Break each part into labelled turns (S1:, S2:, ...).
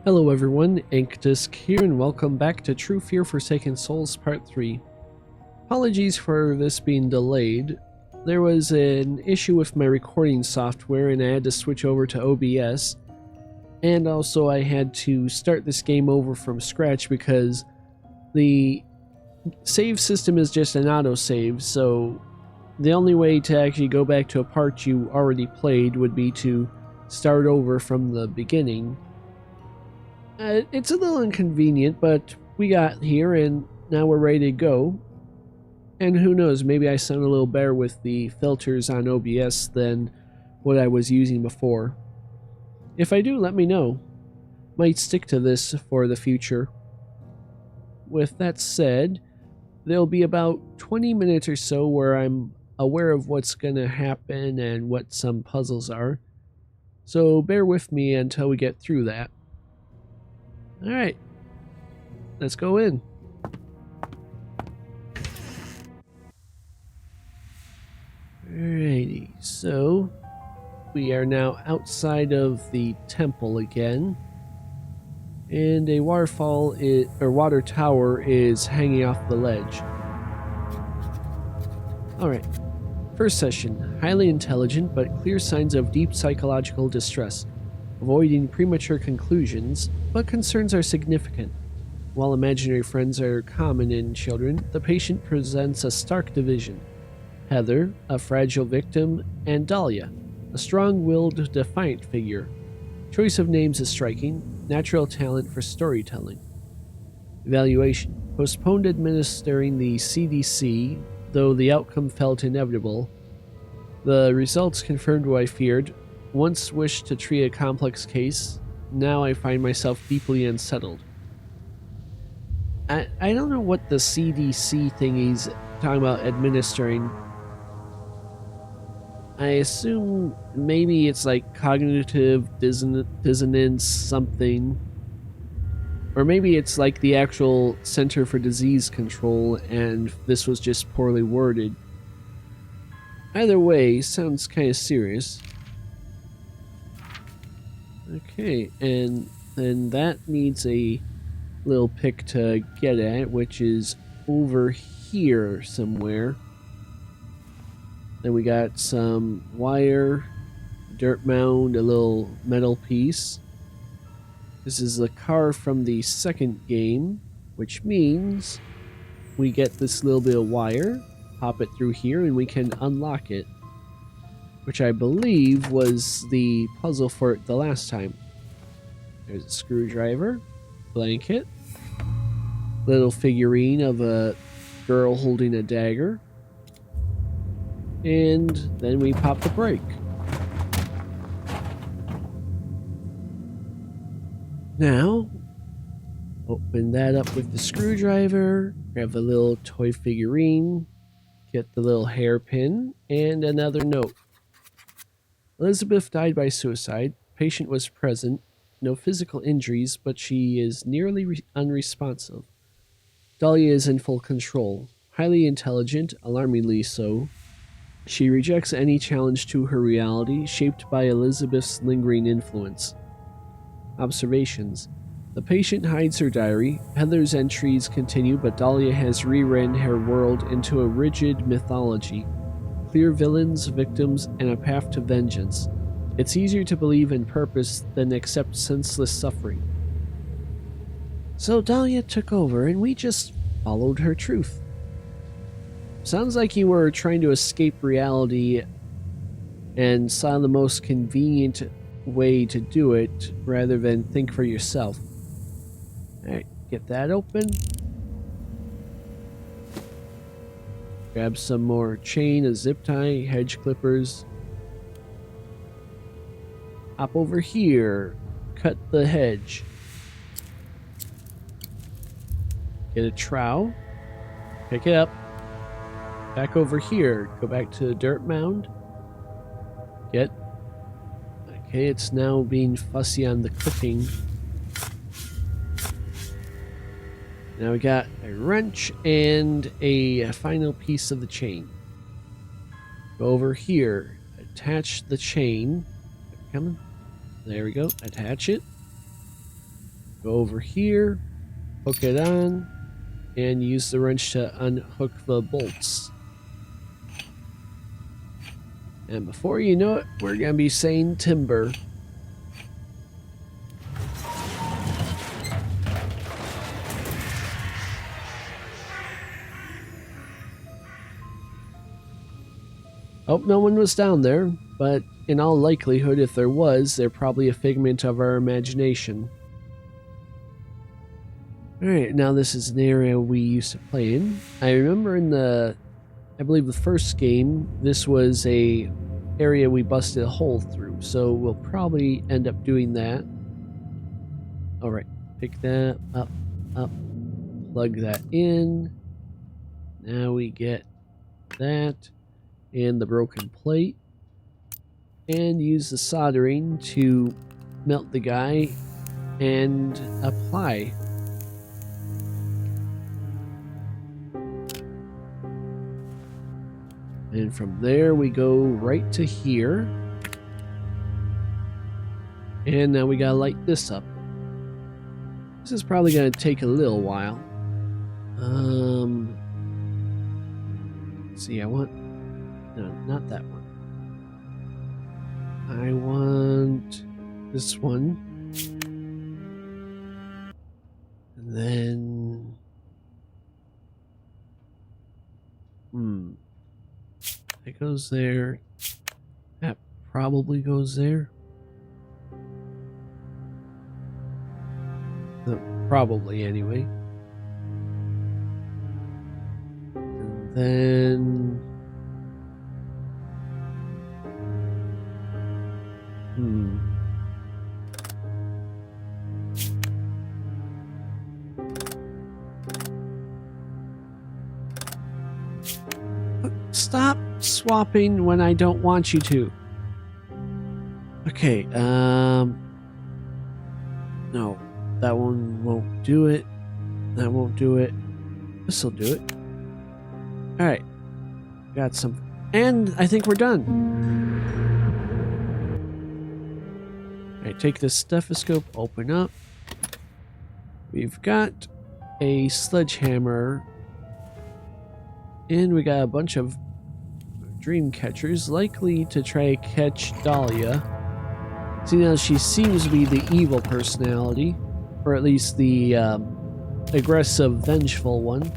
S1: Hello everyone, Inkdisk here and welcome back to True Fear Forsaken Souls Part 3. Apologies for this being delayed. There was an issue with my recording software and I had to switch over to OBS. And also I had to start this game over from scratch because the save system is just an autosave, so the only way to actually go back to a part you already played would be to start over from the beginning. It's a little inconvenient, but we got here and now we're ready to go. And who knows, maybe I sound a little better with the filters on OBS than what I was using before. If I do, let me know. Might stick to this for the future. With that said, there'll be about 20 minutes or so where I'm aware of what's gonna happen and what some puzzles are. So bear with me until we get through that. Alright, let's go in. Alrighty, so we are now outside of the temple again. And a water tower is hanging off the ledge. Alright, first session. Highly intelligent but clear signs of deep psychological distress. Avoiding premature conclusions, but concerns are significant. While imaginary friends are common in children, the patient presents a stark division. Heather, a fragile victim, and Dahlia, a strong-willed, defiant figure. Choice of names is striking, natural talent for storytelling. Evaluation. Postponed administering the CDC, though the outcome felt inevitable. The results confirmed what I feared. Once wished to treat a complex case, now I find myself deeply unsettled. I don't know what the CDC thing he's talking about administering. I assume maybe it's like cognitive dissonance something. Or maybe it's like the actual Center for Disease Control and this was just poorly worded. Either way, sounds kind of serious. Okay, and then that needs a little pick to get at, which is over here somewhere. Then we got some wire, dirt mound, a little metal piece. This is the car from the second game, which means we get this little bit of wire, pop it through here, and we can unlock it. Which I believe was the puzzle for it the last time. There's a screwdriver, blanket, little figurine of a girl holding a dagger, and then we pop the brake. Now, open that up with the screwdriver, grab the little toy figurine, get the little hairpin, and another note. Elizabeth died by suicide. Patient was present. No physical injuries, but she is nearly unresponsive. Dahlia is in full control. Highly intelligent, alarmingly so. She rejects any challenge to her reality, shaped by Elizabeth's lingering influence. Observations. The patient hides her diary. Heather's entries continue, but Dahlia has rewritten her world into a rigid mythology. Clear villains, victims, and a path to vengeance. It's easier to believe in purpose than accept senseless suffering. So Dahlia took over and we just followed her truth. Sounds like you were trying to escape reality and saw the most convenient way to do it rather than think for yourself. Alright, get that open. Grab some more chain, a zip tie, hedge clippers. Hop over here. Cut the hedge. Get a trowel. Pick it up. Back over here. Go back to the dirt mound. Get. Okay, it's now being fussy on the cooking. Now we got a wrench and a final piece of the chain. Go over here, attach the chain. Coming. There we go. Attach it. Go over here, hook it on, and use the wrench to unhook the bolts. And before you know it, we're going to be saying timber. Oh, no one was down there, but in all likelihood, if there was, they're probably a figment of our imagination. Alright, now this is an area we used to play in. I remember in I believe the first game, this was a area we busted a hole through, so we'll probably end up doing that. Alright, pick that up, plug that in. Now we get that and the broken plate, and use the soldering to melt the guy and apply. And from there we go right to here. And now we gotta light this up. This is probably gonna take a little while. Let's see, I want... No, not that one. I want this one. And then... That goes there. That probably goes there. No, probably anyway. And then... Stop swapping when I don't want you to. Okay, no, that one won't do it. That won't do it. This'll do it. Alright. Got some. And I think we're done. Alright, take this stethoscope, open up. We've got a sledgehammer. And we got a bunch of dream catchers, likely to try to catch Dahlia. Seeing as she seems to be the evil personality, or at least the aggressive, vengeful one.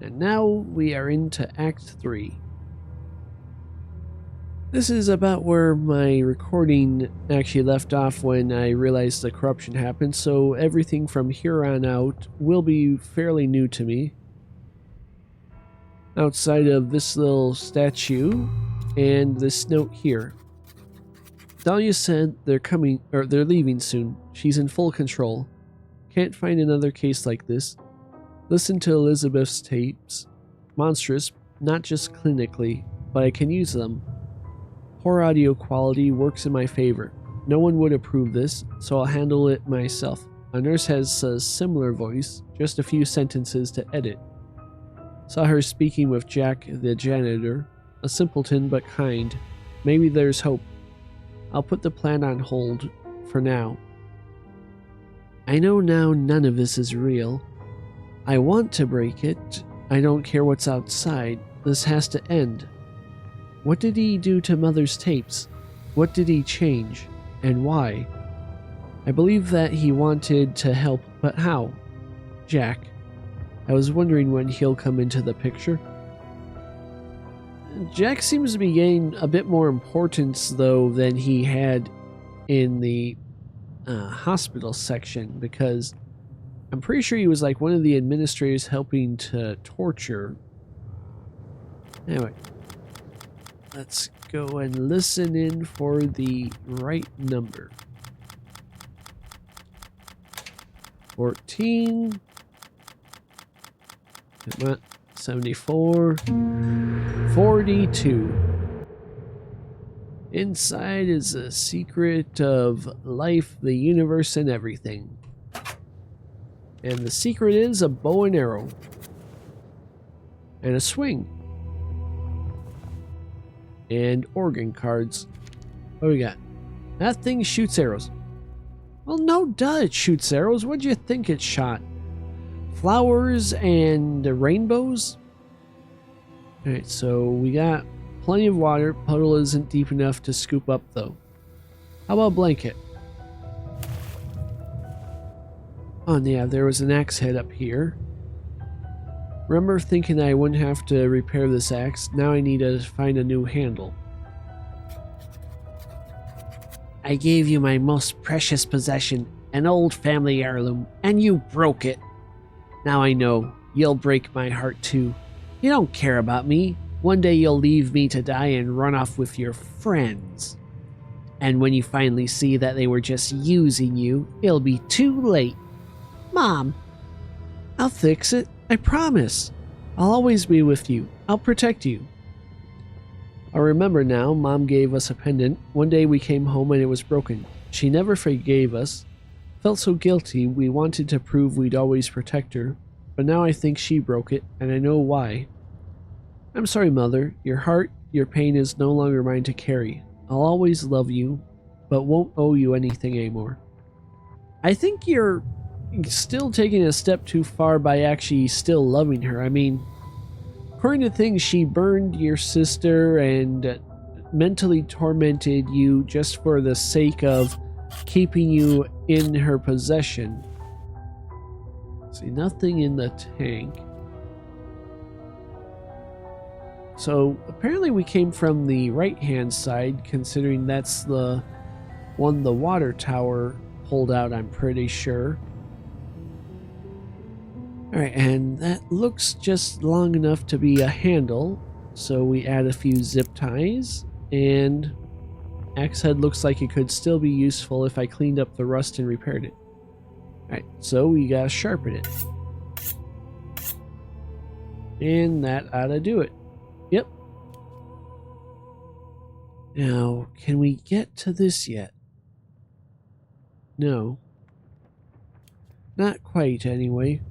S1: And now we are into Act 3. This is about where my recording actually left off when I realized the corruption happened, so everything from here on out will be fairly new to me. Outside of this little statue and this note here. Dahlia said they're leaving soon. She's in full control. Can't find another case like this. Listen to Elizabeth's tapes. Monstrous, not just clinically, but I can use them. Poor audio quality works in my favor. No one would approve this, so I'll handle it myself. A nurse has a similar voice, just a few sentences to edit. Saw her speaking with Jack, the janitor. A simpleton but kind. Maybe there's hope. I'll put the plan on hold for now. I know now none of this is real. I want to break it. I don't care what's outside. This has to end. What did he do to Mother's tapes? What did he change? And why? I believe that he wanted to help, but how? Jack. I was wondering when he'll come into the picture. Jack seems to be gaining a bit more importance, though, than he had in the hospital section, because I'm pretty sure he was like one of the administrators helping to torture. Anyway, let's go and listen in for the right number. 14. Come on. 74. 42. Inside is a secret of life, the universe, and everything. And the secret is a bow and arrow. And a swing. And organ cards. What do we got? That thing shoots arrows. Well, no duh, it shoots arrows. What do you think it shot? Flowers and rainbows? Alright, so we got plenty of water. Puddle isn't deep enough to scoop up, though. How about a blanket? Oh, yeah, there was an axe head up here. Remember thinking I wouldn't have to repair this axe? Now I need to find a new handle. I gave you my most precious possession, an old family heirloom, and you broke it. Now I know you'll break my heart too. You don't care about me. One day you'll leave me to die and run off with your friends. And when you finally see that they were just using you, it'll be too late. Mom, I'll fix it. I promise. I'll always be with you. I'll protect you. I remember now, Mom gave us a pendant. One day we came home and it was broken. She never forgave us. Felt so guilty, we wanted to prove we'd always protect her. But now I think she broke it, and I know why. I'm sorry, Mother. Your heart, your pain is no longer mine to carry. I'll always love you, but won't owe you anything anymore. I think you're still taking a step too far by actually still loving her. I mean, according to things, she burned your sister and mentally tormented you just for the sake of keeping you in her possession. See, nothing in the tank. So apparently we came from the right-hand side, considering that's the one the water tower pulled out, I'm pretty sure. Alright, and that looks just long enough to be a handle, so we add a few zip ties, and axe head looks like it could still be useful if I cleaned up the rust and repaired it. Alright, so we gotta sharpen it. And that ought to do it. Yep. Now, can we get to this yet? No. Not quite, anyway.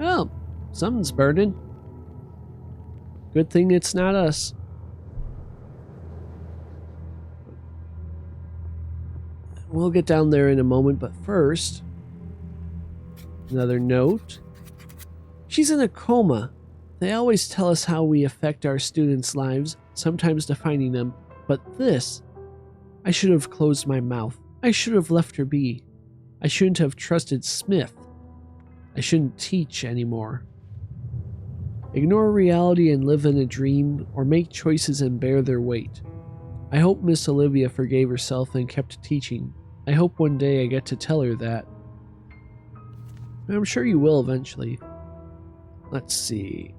S1: Oh, something's burning. Good thing it's not us. We'll get down there in a moment, but first, another note. She's in a coma. They always tell us how we affect our students' lives, sometimes defining them, but this, I should have closed my mouth. I should have left her be. I shouldn't have trusted Smith. I shouldn't teach anymore. Ignore reality and live in a dream, or make choices and bear their weight. I hope Miss Olivia forgave herself and kept teaching. I hope one day I get to tell her that. I'm sure you will eventually. Let's see.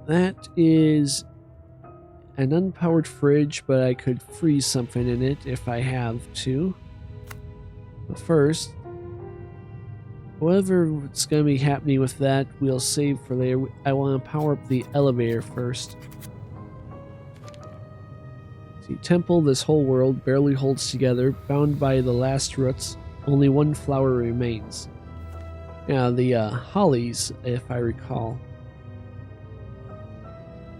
S1: That is an unpowered fridge, but I could freeze something in it if I have to. But first, whatever's going to be happening with that, we'll save for later. I want to power up the elevator first. See, temple, this whole world barely holds together, bound by the last roots. Only one flower remains. Yeah, the hollies, if I recall.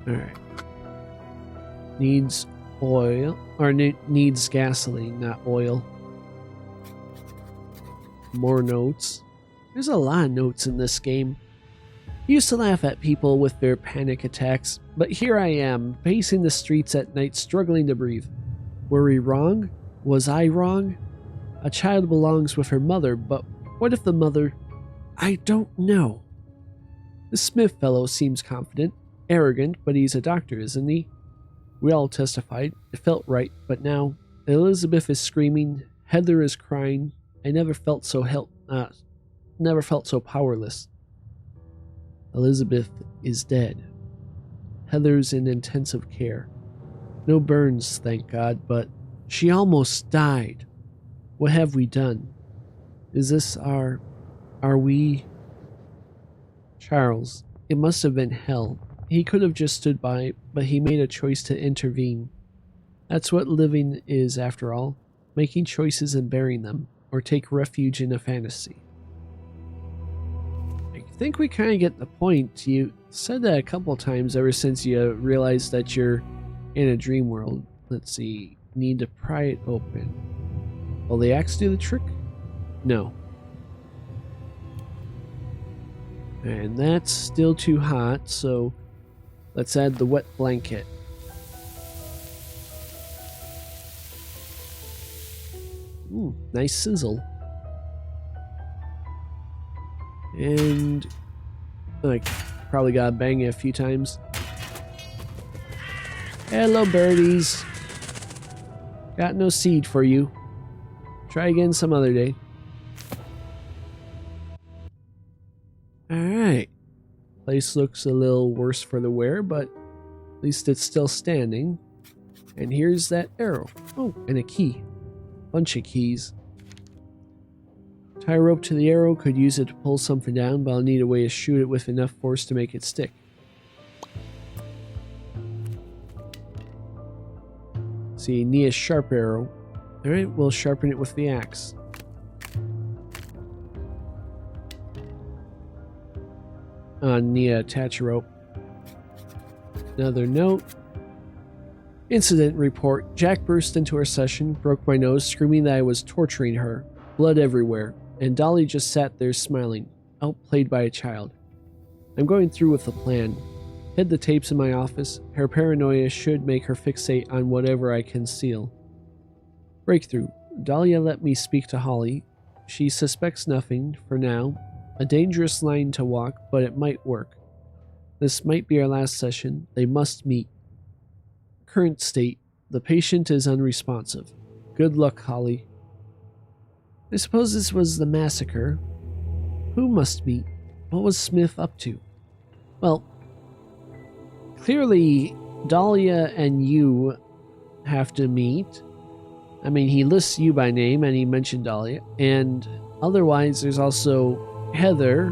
S1: Alright. Needs oil, or needs gasoline, not oil. More notes. There's a lot of notes in this game. I used to laugh at people with their panic attacks, but here I am, pacing the streets at night, struggling to breathe. Were we wrong? Was I wrong? A child belongs with her mother, but what if the mother... I don't know. The Smith fellow seems confident, arrogant, but he's a doctor, isn't he? We all testified. It felt right, but now Elizabeth is screaming, Heather is crying. I never felt so powerless. Elizabeth is dead. Heather's in intensive care. No burns, thank God, but she almost died. What have we done? Is this are we... Charles, it must have been hell. He could have just stood by, but he made a choice to intervene. That's what living is, after all. Making choices and bearing them, or take refuge in a fantasy. I think we kind of get the point. You said that a couple times ever since you realized that you're in a dream world. Let's see. Need to pry it open. Will the axe do the trick? No. And that's still too hot, so let's add the wet blanket. Ooh, nice sizzle. And I probably gotta bang it a few times. Hello, birdies. Got no seed for you. Try again some other day. Alright. Place looks a little worse for the wear, but at least it's still standing. And here's that arrow. Oh, and a key. Bunch of keys. Tie a rope to the arrow, could use it to pull something down, but I'll need a way to shoot it with enough force to make it stick. See, need a sharp arrow. Alright, we'll sharpen it with the axe. Need to attach a rope. Another note. Incident report. Jack burst into our session, broke my nose, screaming that I was torturing her. Blood everywhere. And Dolly just sat there smiling, outplayed by a child. I'm going through with the plan. Hid the tapes in my office. Her paranoia should make her fixate on whatever I conceal. Breakthrough. Dahlia let me speak to Holly. She suspects nothing, for now. A dangerous line to walk, but it might work. This might be our last session. They must meet. Current state. The patient is unresponsive. Good luck, Holly. I suppose this was the massacre. Who must meet? What was Smith up to? Well, clearly Dahlia and you have to meet. I mean, he lists you by name and he mentioned Dahlia. And otherwise, there's also Heather.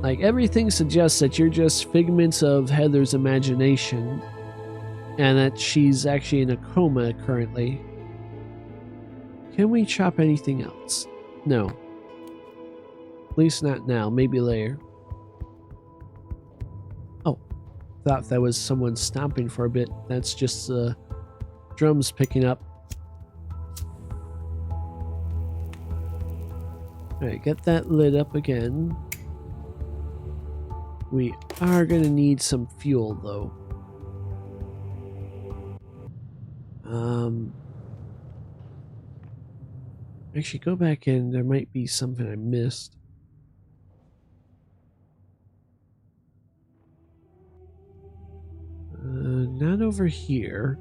S1: Like, everything suggests that you're just figments of Heather's imagination and that she's actually in a coma currently. Can we chop anything else? No. At least not now. Maybe later. Oh. Thought that was someone stomping for a bit. That's just the drums picking up. Alright, get that lit up again. We are going to need some fuel, though. Actually, go back in. There might be something I missed. Not over here.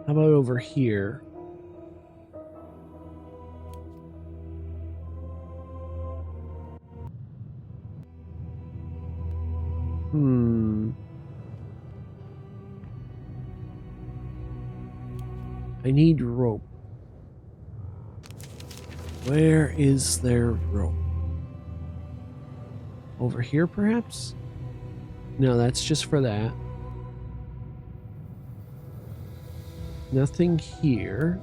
S1: How about over here? I need rope. Where is there rope? Over here, perhaps? No, that's just for that. Nothing here.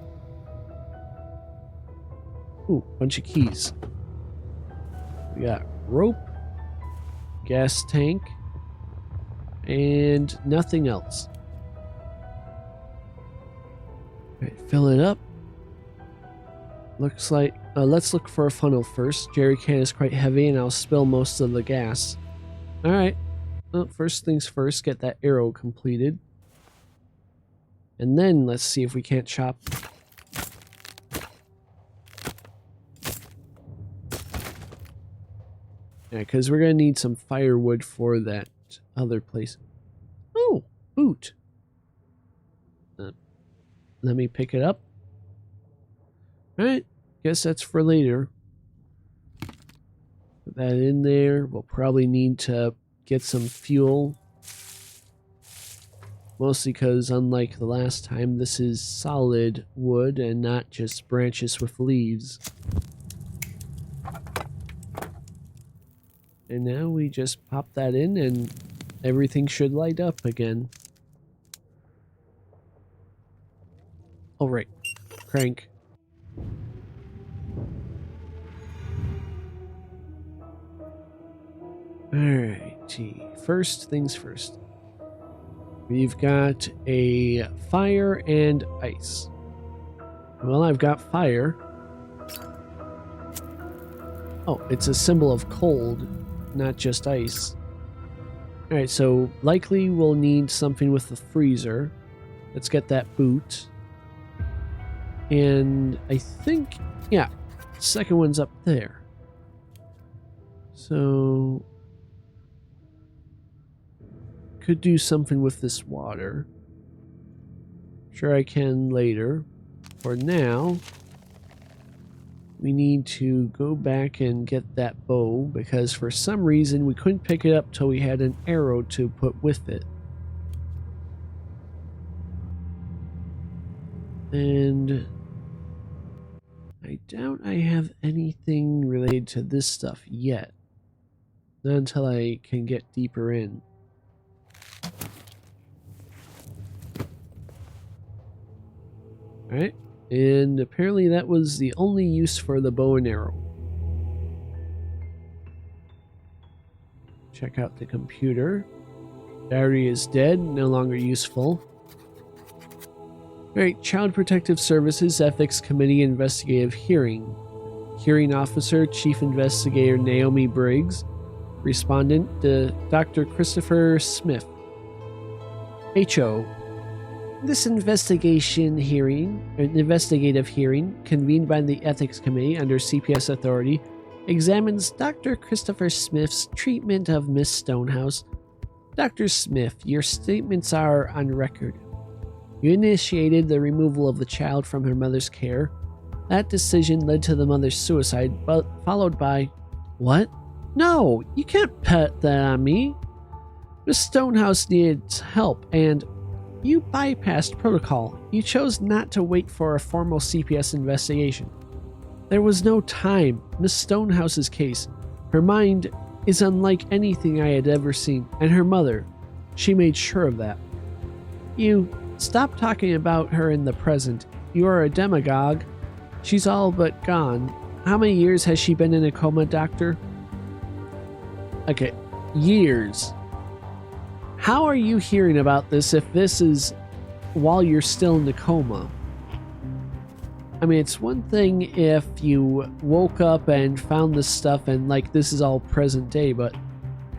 S1: Ooh, bunch of keys. We got rope, gas tank, and nothing else. Alright, fill it up. Looks like, let's look for a funnel first. Jerry can is quite heavy and I'll spill most of the gas. Alright, well, first things first, get that arrow completed. And then let's see if we can't chop. Yeah, because we're going to need some firewood for that other place. Oh, boot. Let me pick it up. Alright, guess that's for later. Put that in there. We'll probably need to get some fuel. Mostly because, unlike the last time, this is solid wood and not just branches with leaves. And now we just pop that in and everything should light up again. Oh, right. Crank. Alrighty. First things first. We've got a fire and ice. Well, I've got fire. Oh, it's a symbol of cold, not just ice. Alright, so likely we'll need something with the freezer. Let's get that boot. And I think, yeah, second one's up there. So, could do something with this water. Sure I can later. For now, we need to go back and get that bow because for some reason we couldn't pick it up till we had an arrow to put with it. And I doubt I have anything related to this stuff yet. Not until I can get deeper in. Alright, and apparently that was the only use for the bow and arrow. Check out the computer. Battery is dead, no longer useful. Alright, Child Protective Services Ethics Committee Investigative Hearing. Hearing Officer, Chief Investigator Naomi Briggs. Respondent, Dr. Christopher Smith. HO. This investigative hearing, convened by the Ethics Committee under CPS authority, examines Dr. Christopher Smith's treatment of Miss Stonehouse. Dr. Smith, your statements are on record. You initiated the removal of the child from her mother's care. That decision led to the mother's suicide, but followed by... What? No, you can't put that on me. Miss Stonehouse needs help, and you bypassed protocol. You chose not to wait for a formal CPS investigation. There was no time. Miss Stonehouse's case. Her mind is unlike anything I had ever seen, and her mother. She made sure of that. You... Stop talking about her in the present. You are a demagogue. She's all but gone. How many years has she been in a coma, Doctor? Okay, years. How are you hearing about this if this is while you're still in the coma? I mean, it's one thing if you woke up and found this stuff and like this is all present day, but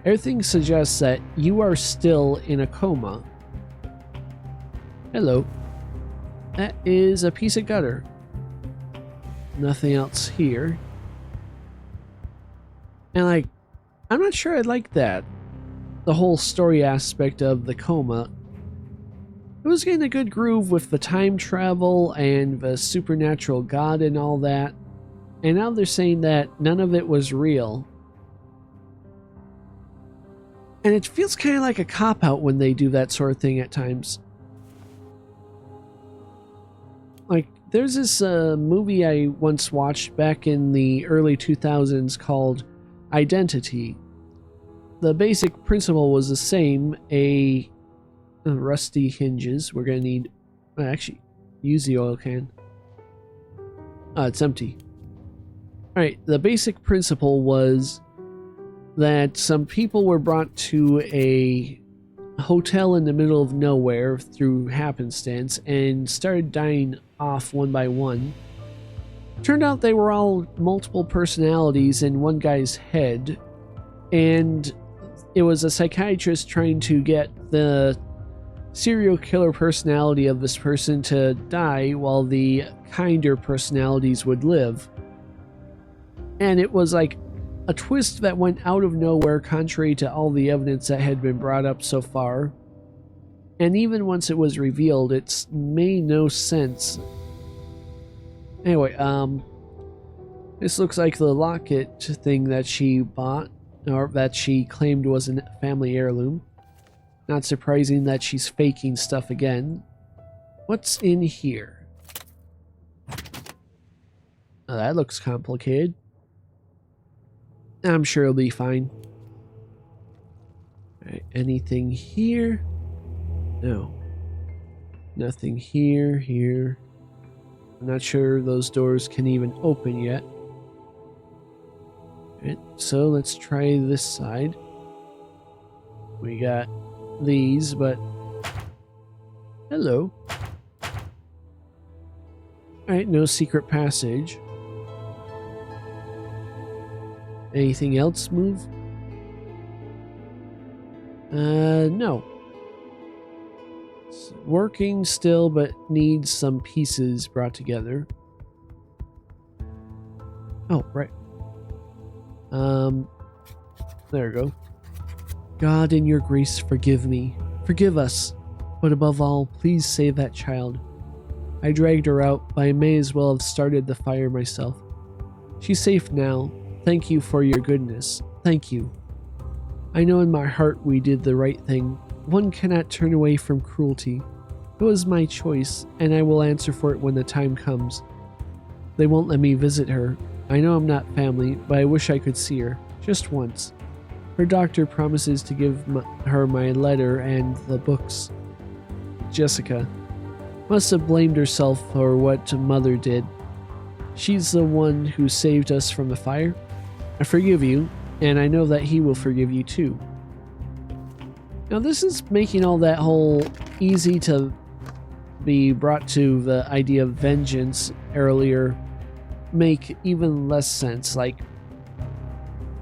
S1: everything suggests that you are still in a coma. Hello. That is a piece of gutter. Nothing else here. And like, I'm not sure I like that. The whole story aspect of the coma. It was getting a good groove with the time travel and the supernatural god and all that. And now they're saying that none of it was real. And it feels kind of like a cop-out when they do that sort of thing at times. Like, there's this movie I once watched back in the early 2000s called Identity. The basic principle was the same, rusty hinges. We're going to need... actually, use the oil can. It's empty. Alright, the basic principle was that some people were brought to a hotel in the middle of nowhere through happenstance and started dying off one by one. Turned out they were all multiple personalities in one guy's head, and it was a psychiatrist trying to get the serial killer personality of this person to die while the kinder personalities would live. And it was like a twist that went out of nowhere contrary to all the evidence that had been brought up so far. And even once it was revealed, it's made no sense. Anyway, this looks like the locket thing that she bought, or that she claimed was a family heirloom. Not surprising that she's faking stuff again. What's in here? Oh, that looks complicated. I'm sure it'll be fine. Alright, anything here? No. Nothing here, here. I'm not sure those doors can even open yet. Alright, so let's try this side. We got these, but Hello. Alright, no secret passage. Anything else move? No. It's working still, but needs some pieces brought together. Oh, right. There we go. God, in your grace, forgive me. Forgive us. But above all, please save that child. I dragged her out, but I may as well have started the fire myself. She's safe now. Thank you for your goodness. Thank you. I know in my heart we did the right thing. One cannot turn away from cruelty. It was my choice, and I will answer for it when the time comes. They won't let me visit her. I know I'm not family, but I wish I could see her. Just once. Her doctor promises to give her my letter and the books. Jessica must have blamed herself for what Mother did. She's the one who saved us from the fire. I forgive you, and I know that he will forgive you too. Now this is making all that whole easy to be brought to the idea of vengeance earlier make even less sense. Like,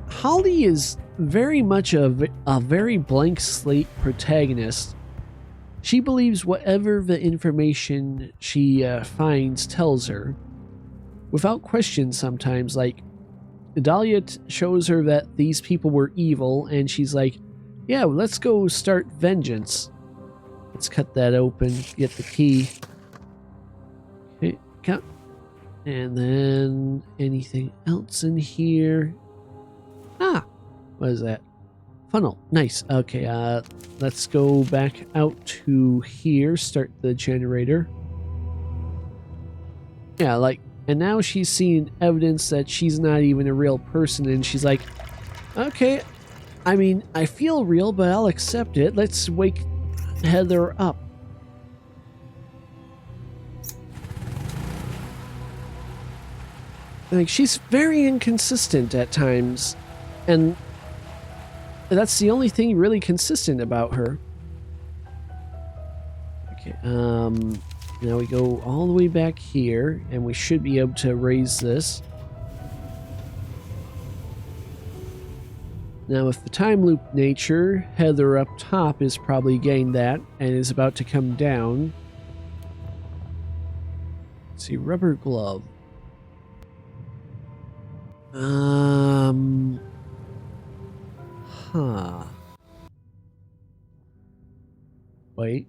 S1: Holly is very much a very blank slate protagonist. She believes whatever the information she finds tells her, without question sometimes. Like, Dahlia shows her that these people were evil, and she's like, yeah, well, let's go start vengeance. Let's cut that open, get the key. Okay, cut. And then anything else in here? Ah, what is that? Funnel. Nice. Okay, let's go back out to here, start the generator. Yeah, like, and now she's seeing evidence that she's not even a real person, and she's like, okay, I mean, I feel real, but I'll accept it. Let's wake Heather up. Like, she's very inconsistent at times, and that's the only thing really consistent about her. Okay, now we go all the way back here, and we should be able to raise this. Now, with the time loop nature, Heather up top is probably getting that, and is about to come down. Let's see, rubber glove. Huh. Wait.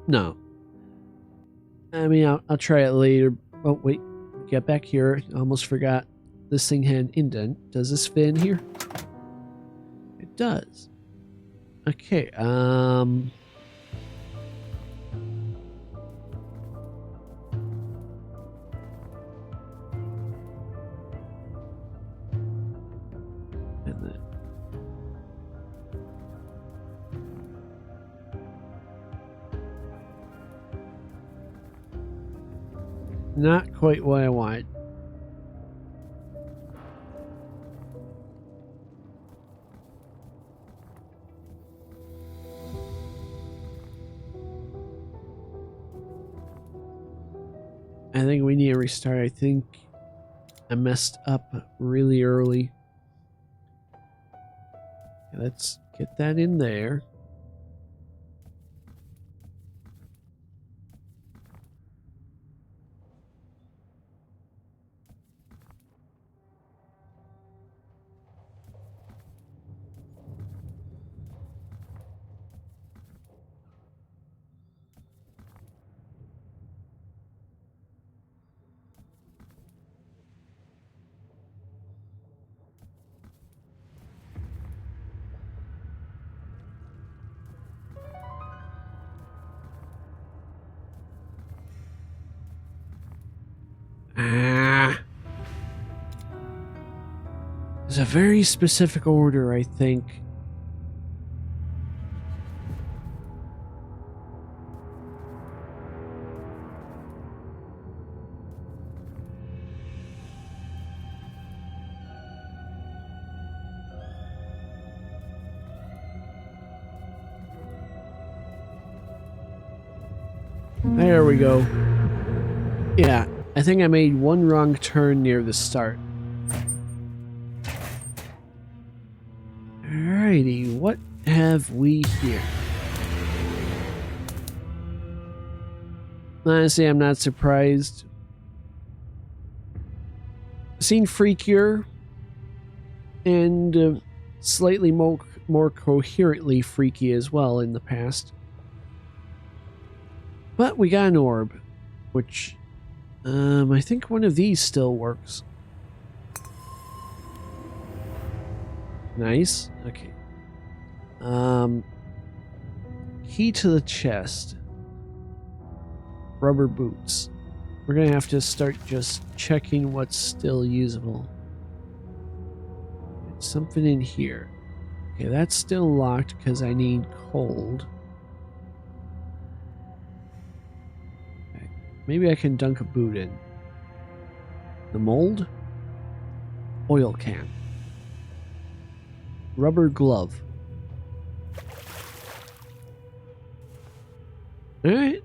S1: No. I mean, I'll try it later. Oh, wait. Get back here. Almost forgot this thing had an indent. Does this fit in here? It does. Okay, and then not quite what I wanted. I think we need to restart. I think I messed up really early. Okay, let's get that in there. There's a very specific order, I think. There we go. Yeah, I think I made one wrong turn near the start. Alrighty, what have we here? Honestly, I'm not surprised. Seen freakier and slightly more coherently freaky as well in the past. But we got an orb, which I think one of these still works. Nice. Okay. Key to the chest. Rubber boots. We're gonna have to start just checking what's still usable. There's something in here. Okay, that's still locked because I need cold. Okay. Maybe I can dunk a boot in. The mold? Oil can. Rubber glove. Alright,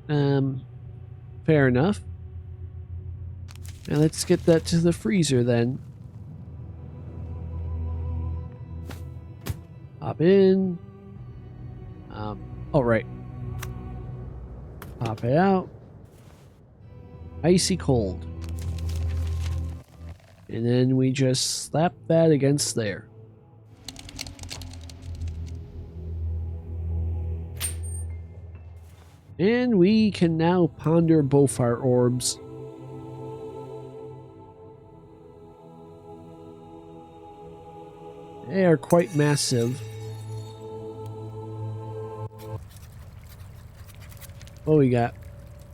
S1: fair enough. Now let's get that to the freezer then. Pop in. Oh right. Pop it out. Icy cold. And then we just slap that against there. And we can now ponder both our orbs. They are quite massive. What we got?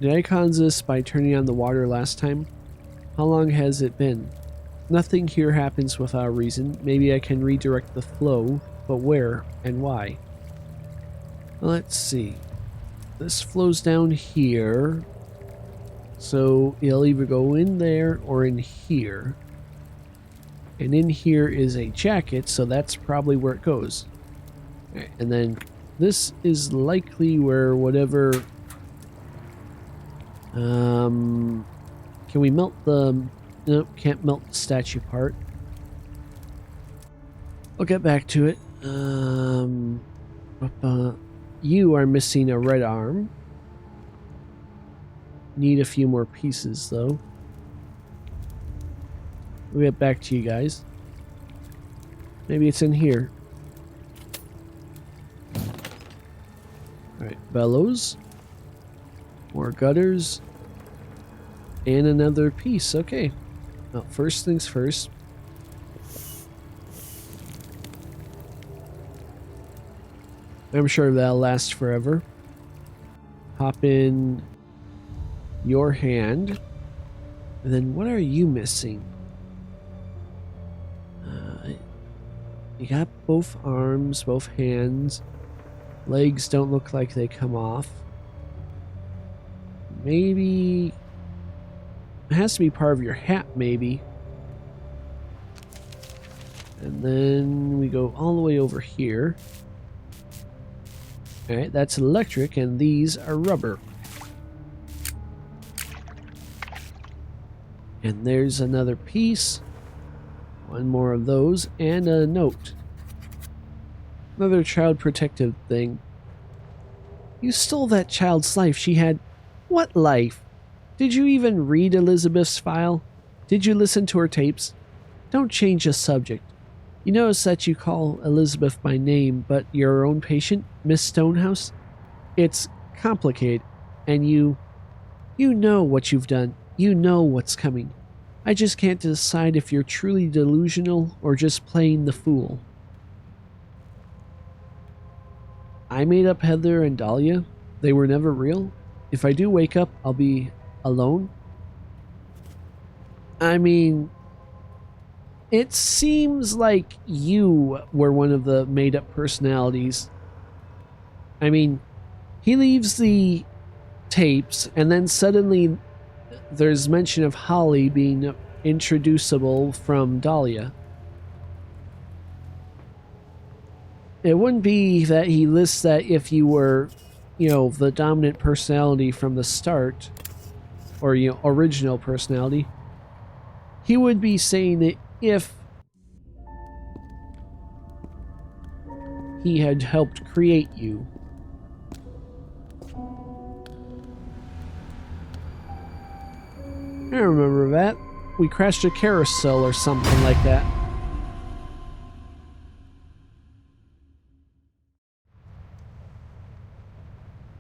S1: Did I cause this by turning on the water last time? How long has it been? Nothing here happens without a reason. Maybe I can redirect the flow, but where and why? Let's see. This flows down here, so it'll either go in there or in here. And in here is a jacket, so that's probably where it goes. Okay, and then this is likely where whatever... can we melt the... Nope, can't melt the statue part. I'll get back to it. You are missing a red arm. Need a few more pieces, though. We'll get back to you guys. Maybe it's in here. Alright, bellows. More gutters. And another piece. Okay. Well, first things first. I'm sure that'll last forever. Hop in your hand. And then what are you missing? You got both arms, both hands. Legs don't look like they come off. Maybe... It has to be part of your hat, maybe. And then we go all the way over here. Alright, that's electric, and these are rubber. And there's another piece. One more of those, and a note. Another child protective thing. You stole that child's life. She had... What life? Did you even read Elizabeth's file? Did you listen to her tapes? Don't change the subject. You notice that you call Elizabeth by name, but your own patient, Miss Stonehouse? It's complicated, and you know what you've done. You know what's coming. I just can't decide if you're truly delusional or just playing the fool. I made up Heather and Dahlia. They were never real. If I do wake up, I'll be alone. I mean, it seems like you were one of the made-up personalities. I mean, he leaves the tapes, and then suddenly there's mention of Holly being introducible from Dahlia. It wouldn't be that he lists that if you were you know, the dominant personality from the start, or, you know, original personality, he would be saying that if he had helped create you. I remember that. We crashed a carousel or something like that.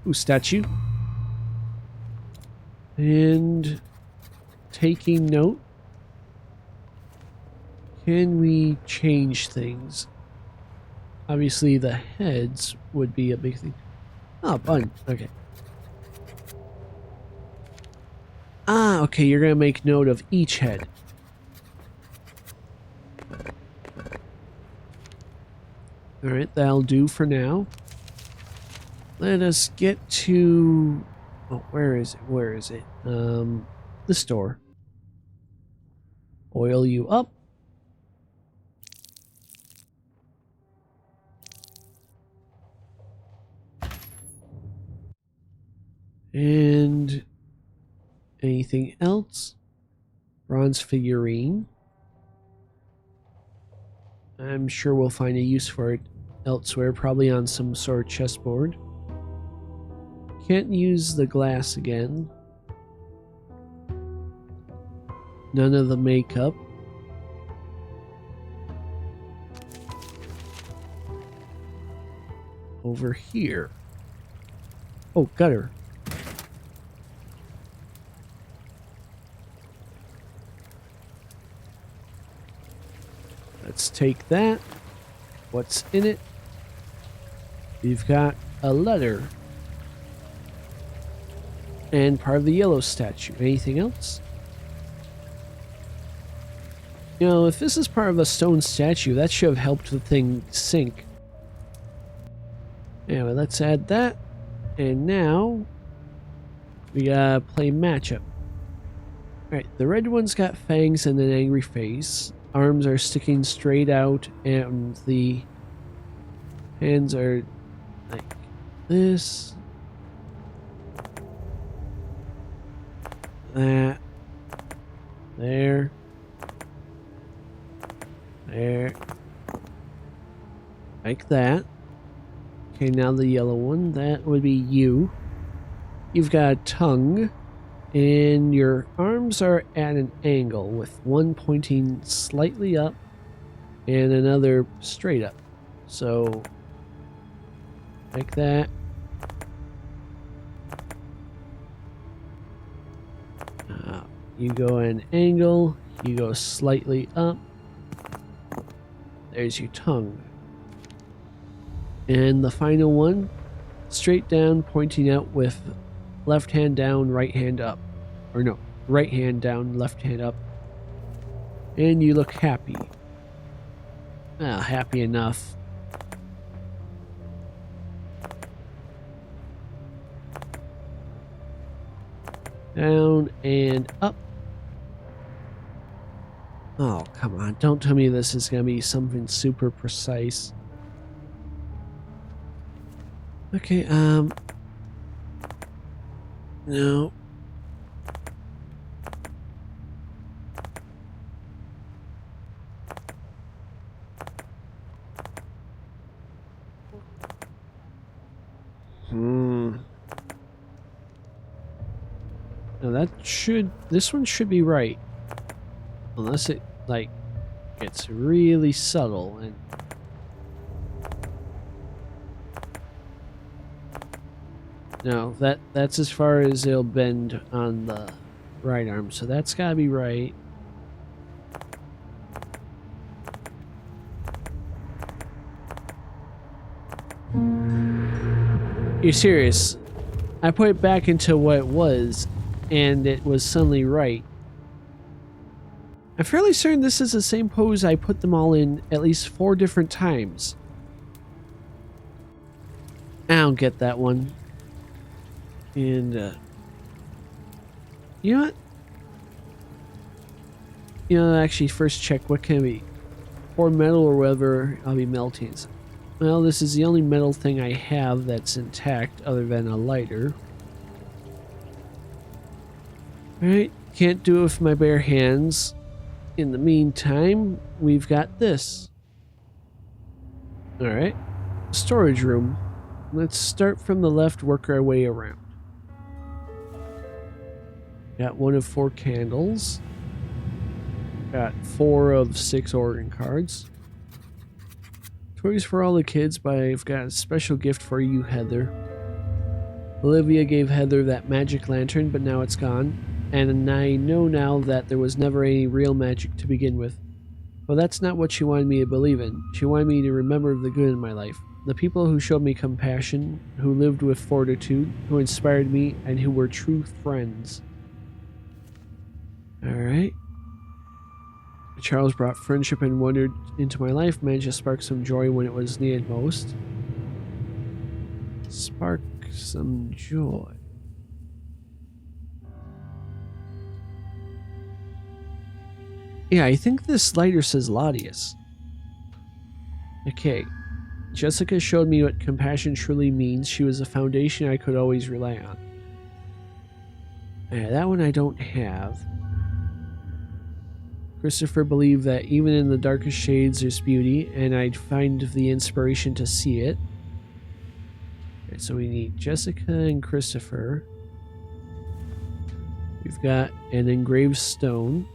S1: Ooh, statue. And taking note. Can we change things? Obviously the heads would be a big thing. Oh, button. Okay. Ah, okay, you're gonna make note of each head. Alright, that'll do for now. Let us get to... Oh, where is it? Where is it? The store. Oil you up. And... anything else? Bronze figurine. I'm sure we'll find a use for it elsewhere, probably on some sort of chessboard. Can't use the glass again. None of the makeup. Over here. Oh, gutter. Let's take that. What's in it? We've got a letter. And part of the yellow statue. Anything else? You know, if this is part of a stone statue, that should have helped the thing sink. Anyway, let's add that. And now, we gotta play matchup. Alright, the red one's got fangs and an angry face. Arms are sticking straight out, and the hands are like this. That. There. There. Like that. Okay, now the yellow one. That would be you. You've got a tongue. And your arms are at an angle with one pointing slightly up and another straight up. So, like that. You go an angle, you go slightly up. There's your tongue. And the final one, straight down, pointing out with left hand down, right hand up. Or no, right hand down, left hand up. And you look happy. Ah, happy enough. Down and up. Oh, come on. Don't tell me this is going to be something super precise. Okay, no. Now this one should be right. Unless it, like, gets really subtle and... No, that's as far as it'll bend on the right arm, so that's gotta be right. You're serious? I put it back into what it was, and it was suddenly right. I'm fairly certain this is the same pose I put them all in at least 4 different times. I don't get that one. And, you know what? You know, actually first check what can it be. Or metal or whatever I'll be melting. Well, this is the only metal thing I have that's intact other than a lighter. Alright, can't do it with my bare hands. In the meantime, we've got this. Alright, storage room. Let's start from the left, work our way around. Got 1 of 4 candles. Got 4 of 6 organ cards. Toys for all the kids, but I've got a special gift for you, Heather. Olivia gave Heather that magic lantern, but now it's gone. And I know now that there was never any real magic to begin with. Well, that's not what she wanted me to believe in. She wanted me to remember the good in my life. The people who showed me compassion, who lived with fortitude, who inspired me, and who were true friends. Alright. Charles brought friendship and wonder into my life, managed to spark some joy when it was needed most. Spark some joy. Yeah, I think this lighter says Latius. Okay. Jessica showed me what compassion truly means. She was a foundation I could always rely on. That one I don't have. Christopher believed that even in the darkest shades there's beauty, and I'd find the inspiration to see it. Okay, so we need Jessica and Christopher. We've got an engraved stone.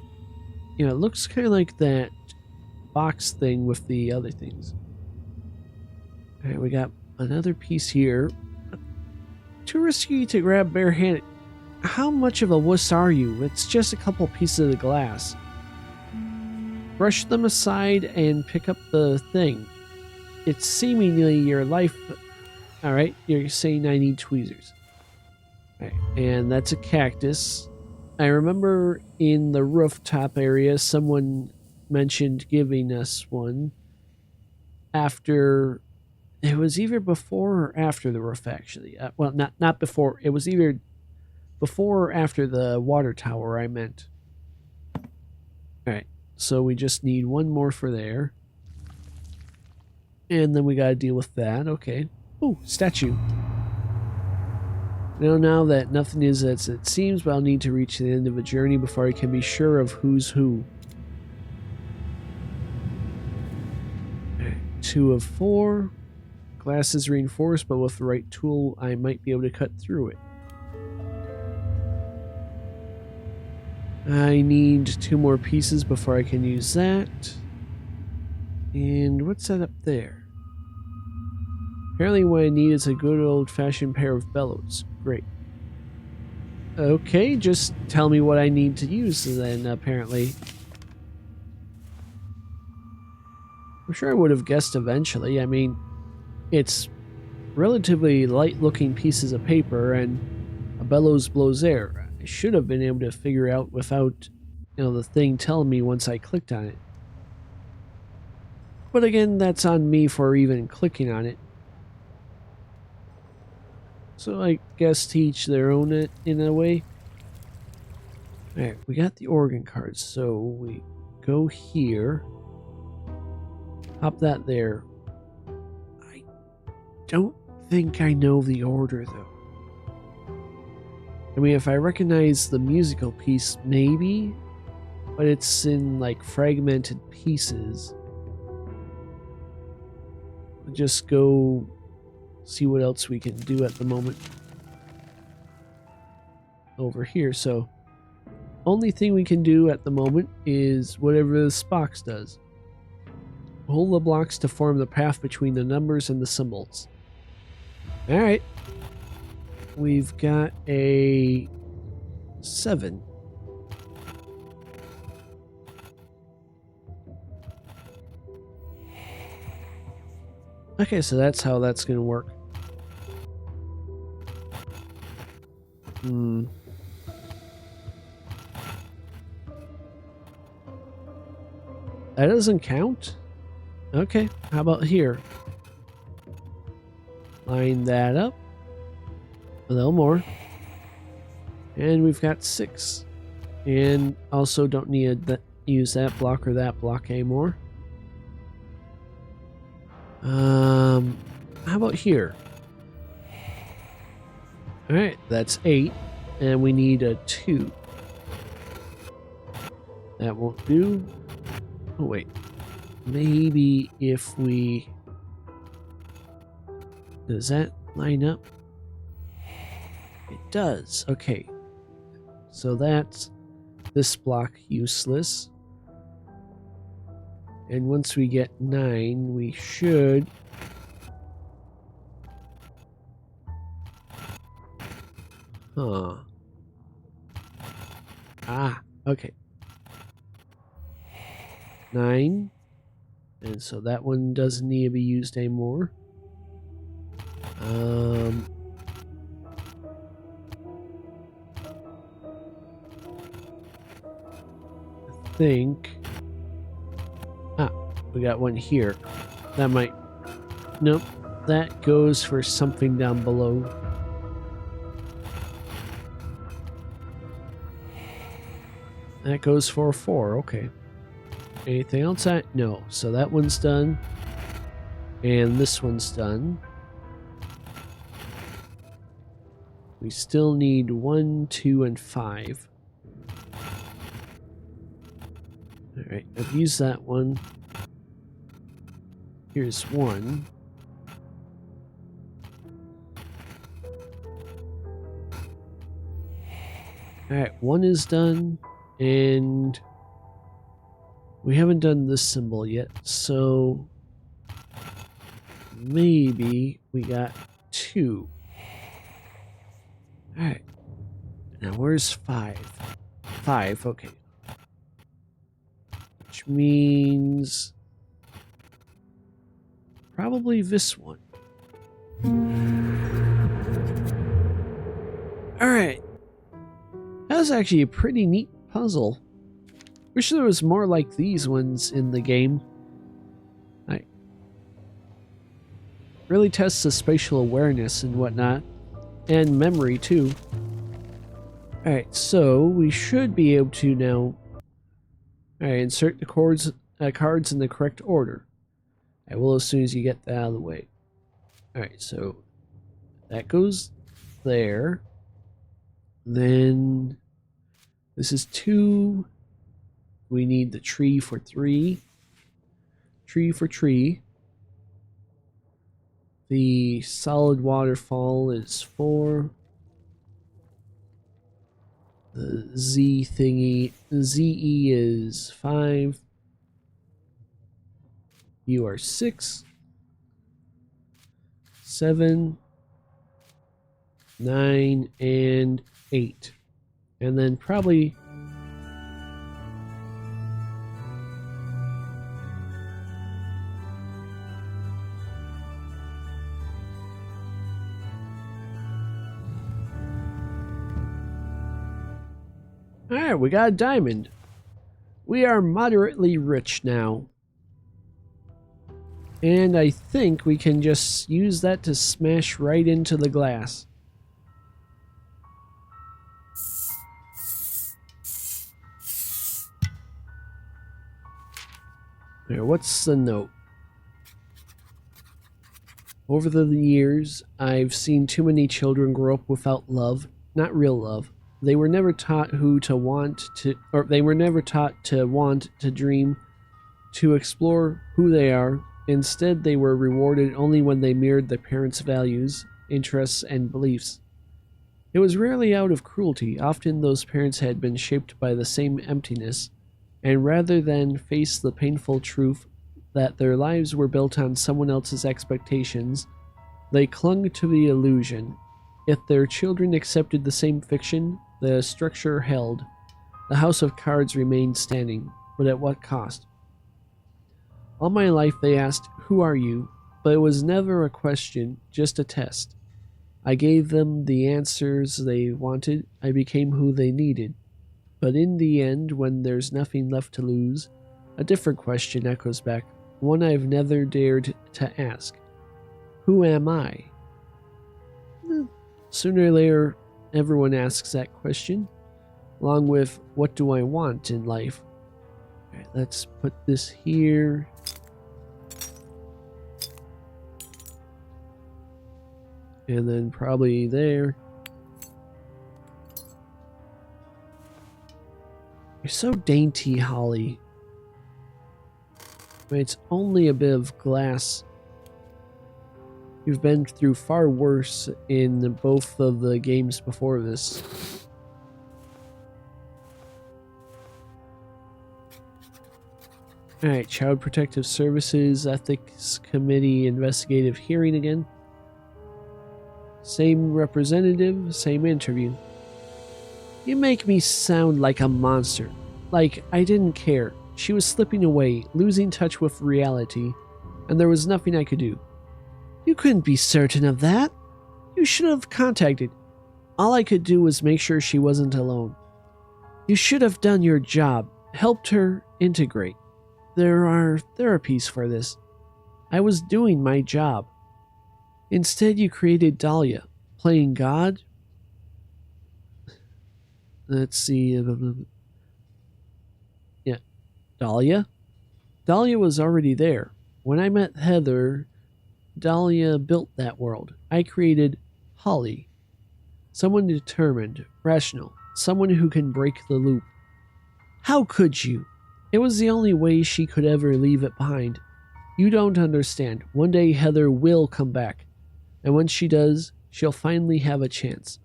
S1: You know, it looks kind of like that box thing with the other things. Alright, we got another piece here. Too risky to grab barehanded. How much of a wuss are you? It's just a couple pieces of the glass. Brush them aside and pick up the thing. It's seemingly your life. Alright, you're saying I need tweezers. Alright, and that's a cactus. I remember in the rooftop area someone mentioned giving us one after. It was either before or after the roof, actually. Well, not before. It was either before or after the water tower, I meant. Alright, so we just need one more for there. And then we gotta deal with that. Okay. Oh, statue. Now that nothing is as it seems, but I'll need to reach the end of a journey before I can be sure of who's who. Alright, 2 of 4. Glass is reinforced, but with the right tool, I might be able to cut through it. I need 2 more pieces before I can use that. And what's that up there? Apparently what I need is a good old-fashioned pair of bellows. Great. Okay, just tell me what I need to use then, apparently. I'm sure I would have guessed eventually. I mean, it's relatively light-looking pieces of paper, and a bellows blows air. I should have been able to figure out without, the thing telling me once I clicked on it. But again, that's on me for even clicking on it. So I guess to each their own in a way. Alright, we got the organ cards, so we go here. Hop that there. I don't think I know the order, though. I mean, if I recognize the musical piece, maybe, but it's in, like, fragmented pieces. We'll just go see what else we can do at the moment over here. So, only thing we can do at the moment is whatever this box does. Hold the blocks to form the path between the numbers and the symbols. Alright. We've got a 7. Okay, so that's how that's going to work. That doesn't count? Okay, how about here? Line that up. A little more. And we've got 6. And also don't need to use that block or that block anymore. How about here? All right, that's 8, and we need a 2. That won't do. Oh wait, maybe if we... Does that line up? It does. Okay, so that's this block useless. And once we get 9, we should... Huh. Ah, okay. 9. And so that one doesn't need to be used anymore. I think... Ah, we got one here. That might... Nope. That goes for something down below. That goes for 4, okay. Anything else? No. So that one's done. And this one's done. We still need 1, 2, and 5. Alright, I've used that one. Here's 1. Alright, 1 is done. And we haven't done this symbol yet, so maybe we got 2. Alright. Now where's 5? 5, okay. Which means probably this one. Alright. That was actually a pretty neat puzzle. Wish there was more like these ones in the game. I really tests the spatial awareness and whatnot, and memory too. Alright, so we should be able to now insert the cards in the correct order. I will as soon as you get that out of the way. Alright, so that goes there. Then this is 2. We need the tree for 3. Tree for tree. The solid waterfall is 4. The Z thingy, ZE is 5. You are 6. 7. 9 and 8. And then probably... Alright, we got a diamond. We are moderately rich now. And I think we can just use that to smash right into the glass. There, what's the note? Over the years, I've seen too many children grow up without love, not real love. They were never taught they were never taught to want, to dream, to explore who they are. Instead, they were rewarded only when they mirrored their parents' values, interests, and beliefs. It was rarely out of cruelty. Often those parents had been shaped by the same emptiness, and rather than face the painful truth that their lives were built on someone else's expectations, they clung to the illusion. If their children accepted the same fiction, the structure held. The house of cards remained standing, but at what cost? All my life they asked, "Who are you?" But it was never a question, just a test. I gave them the answers they wanted. I became who they needed. But in the end, when there's nothing left to lose, a different question echoes back, one I've never dared to ask. Who am I? Sooner or later, everyone asks that question, along with, what do I want in life? Alright, let's put this here. And then probably there. You're so dainty, Holly. I mean, it's only a bit of glass. You've been through far worse in both of the games before this. Alright, Child Protective Services, Ethics Committee investigative hearing again. Same representative, same interview. You make me sound like a monster. Like I didn't care. She was slipping away, losing touch with reality, and there was nothing I could do. You couldn't be certain of that. You should have contacted. All I could do was make sure she wasn't alone. You should have done your job, helped her integrate. There are therapies for this. I was doing my job. Instead, you created Dahlia, playing God. Let's see. Yeah, Dahlia? Dahlia was already there. When I met Heather, Dahlia built that world. I created Holly. Someone determined, rational, someone who can break the loop. How could you? It was the only way she could ever leave it behind. You don't understand. One day Heather will come back. And when she does, she'll finally have a chance.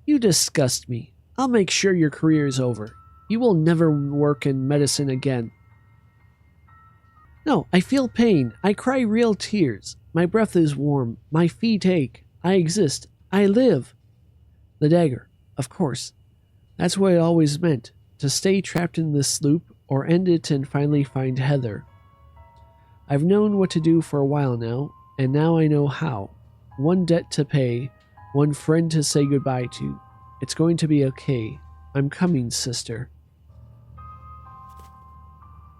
S1: You disgust me. I'll make sure your career is over. You will never work in medicine again. No, I feel pain. I cry real tears. My breath is warm. My feet ache. I exist. I live. The dagger, of course. That's what it always meant. To stay trapped in this loop or end it and finally find Heather. I've known what to do for a while now, and now I know how. One debt to pay, one friend to say goodbye to. It's going to be okay. I'm coming, sister.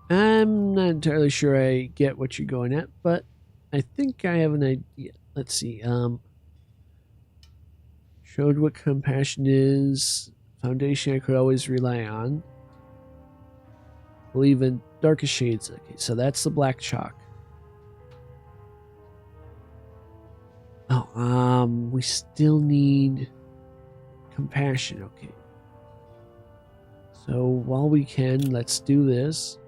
S1: I'm not entirely sure I get what you're going at, but I think I have an idea. Let's see. Showed what compassion is. Foundation I could always rely on. Believe in darkest shades. Okay, so that's the black chalk. Oh, we still need compassion. Okay. So while we can, let's do this.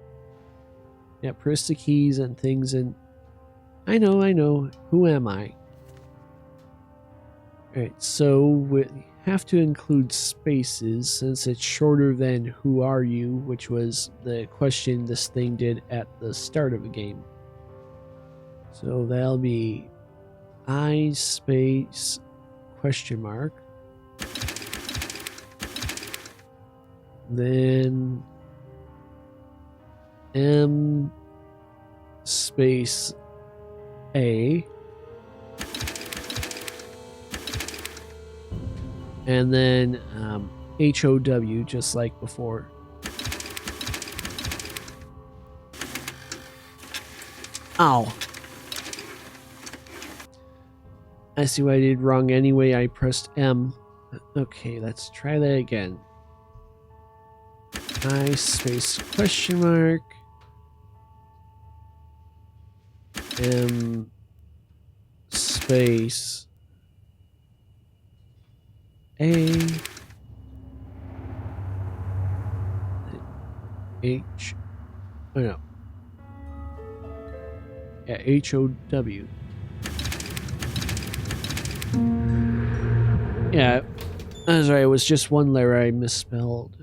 S1: Yeah, press the keys and things, and I know. Who am I? Alright, so we have to include spaces since it's shorter than who are you, which was the question this thing did at the start of the game. So that'll be I space question mark. Then M space A. And then HOW, just like before. Ow. I see what I did wrong anyway. I pressed M. Okay, let's try that again. I space question mark. M space A H, oh no, yeah, HOW. Yeah, that's right, it was just one letter I misspelled.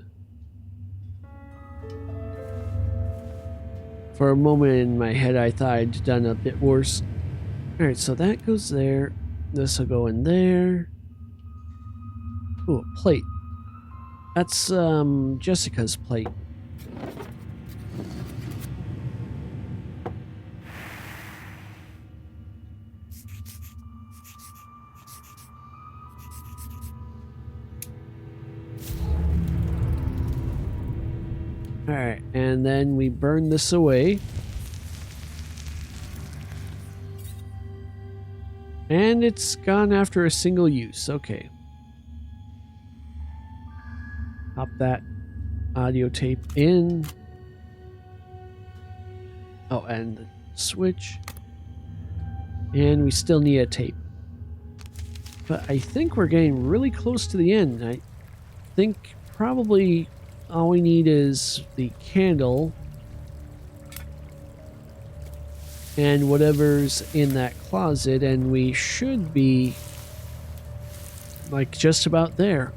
S1: For a moment in my head I thought I'd done a bit worse. Alright, so that goes there. This will go in there. Ooh, a plate. That's Jessica's plate. Alright, and then we burn this away. And it's gone after a single use. Okay. Pop that audio tape in. Oh, and the switch. And we still need a tape. But I think we're getting really close to the end. I think probably all we need is the candle and whatever's in that closet, and we should be like just about there.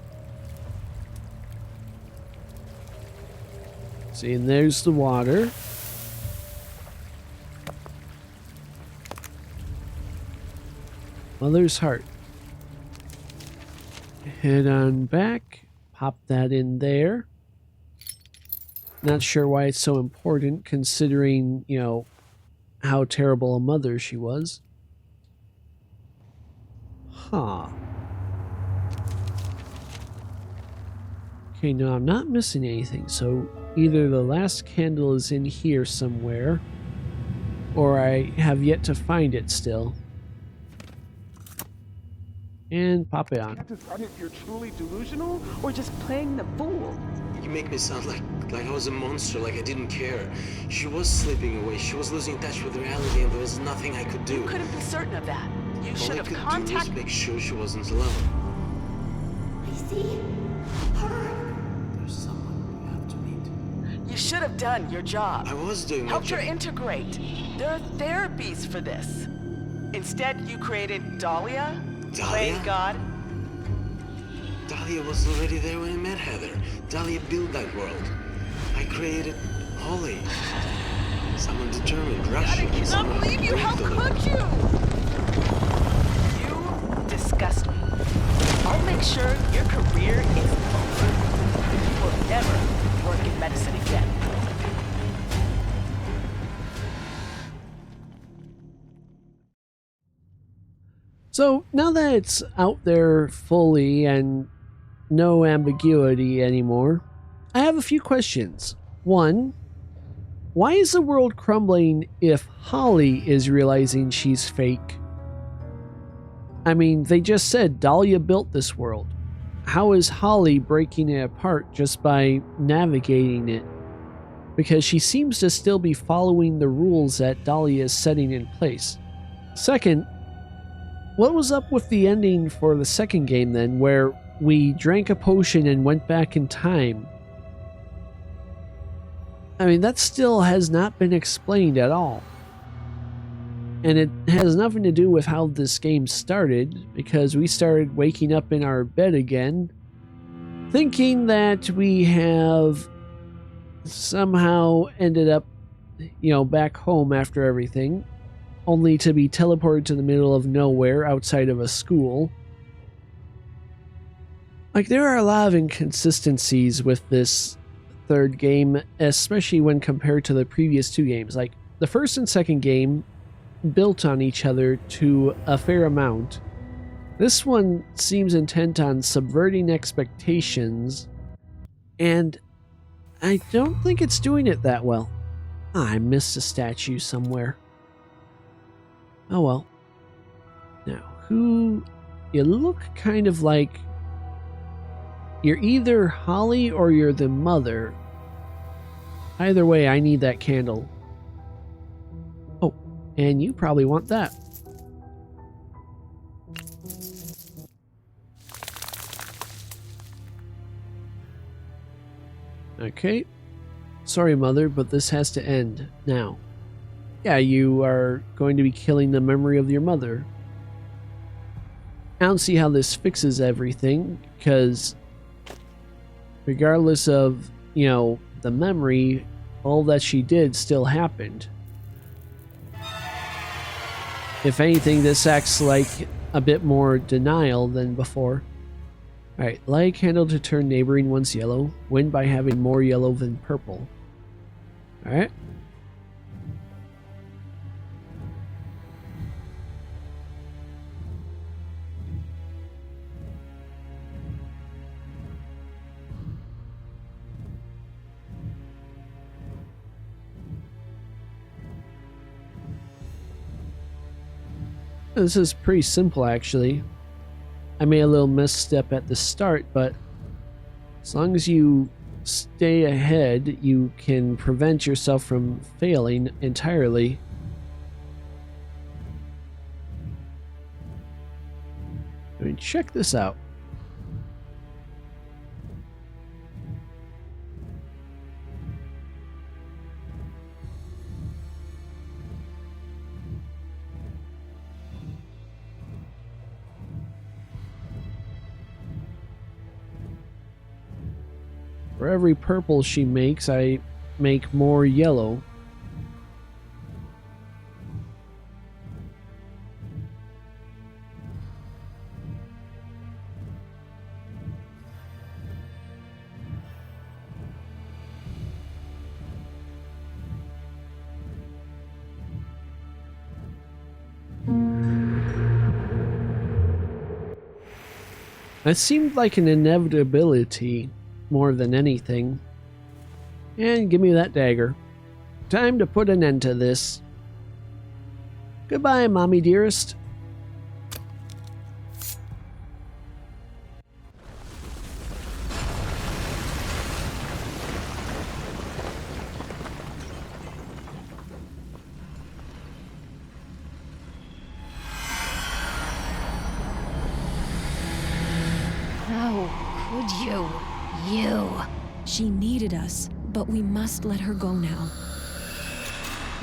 S1: See, and there's the water. Mother's heart. Head on back, pop that in there. Not sure why it's so important considering, you know, how terrible a mother she was. Huh. Okay, no, I'm not missing anything, so either the last candle is in here somewhere, or I have yet to find it still. And pop it on.
S2: You have to decide if you're truly delusional or just playing the fool.
S3: You make me sound like I was a monster, like I didn't care. She was slipping away. She was losing touch with reality, and there was nothing I could do.
S2: You couldn't be certain of that. You should have
S3: All I could do was make sure she wasn't alone.
S4: I see her.
S3: There's someone you have to meet.
S2: You should have done your job.
S3: I was doing my
S2: Helped her
S3: job.
S2: integrate. There are therapies for this. Instead, you created Dahlia? Playing
S3: Dahlia?
S2: God?
S3: Dahlia was already there when I met Heather. Dahlia built that world. I created Holly. Someone determined,
S2: I
S3: rational.
S2: cannot
S3: someone
S2: believe you! How
S3: predictable.
S2: could you? You disgust me. I'll make sure your career is over. You will never work in medicine again.
S1: So now that it's out there fully and no ambiguity anymore, I have a few questions. One, why is the world crumbling if Holly is realizing she's fake? I mean, they just said Dahlia built this world. How is Holly breaking it apart just by navigating it? Because she seems to still be following the rules that Dahlia is setting in place. Second, what was up with the ending for the second game then, where we drank a potion and went back in time? I mean, that still has not been explained at all. And it has nothing to do with how this game started, because we started waking up in our bed again, thinking that we have somehow ended up, you know, back home after everything, only to be teleported to the middle of nowhere outside of a school. Like, there are a lot of inconsistencies with this third game, especially when compared to the previous two games. Like, the first and second game built on each other to a fair amount. This one seems intent on subverting expectations, and I don't think it's doing it that well. I missed a statue somewhere. Oh well. Now, who... You look kind of like... You're either Holly or you're the mother. Either way, I need that candle. Oh, and you probably want that. Okay. Sorry, Mother, but this has to end now. Yeah, you are going to be killing the memory of your mother. I don't see how this fixes everything, because regardless of, you know, the memory, all that she did still happened. If anything, this acts like a bit more denial than before. Alright, light a candle to turn neighboring ones yellow. Win by having more yellow than purple. Alright. This is pretty simple, actually. I made a little misstep at the start, but as long as you stay ahead, you can prevent yourself from failing entirely. I mean, check this out. For every purple she makes, I make more yellow. It seemed like an inevitability more than anything. And give me that dagger. Time to put an end to this. Goodbye, mommy dearest.
S5: How could you? You.
S6: She needed us, but we must let her go now.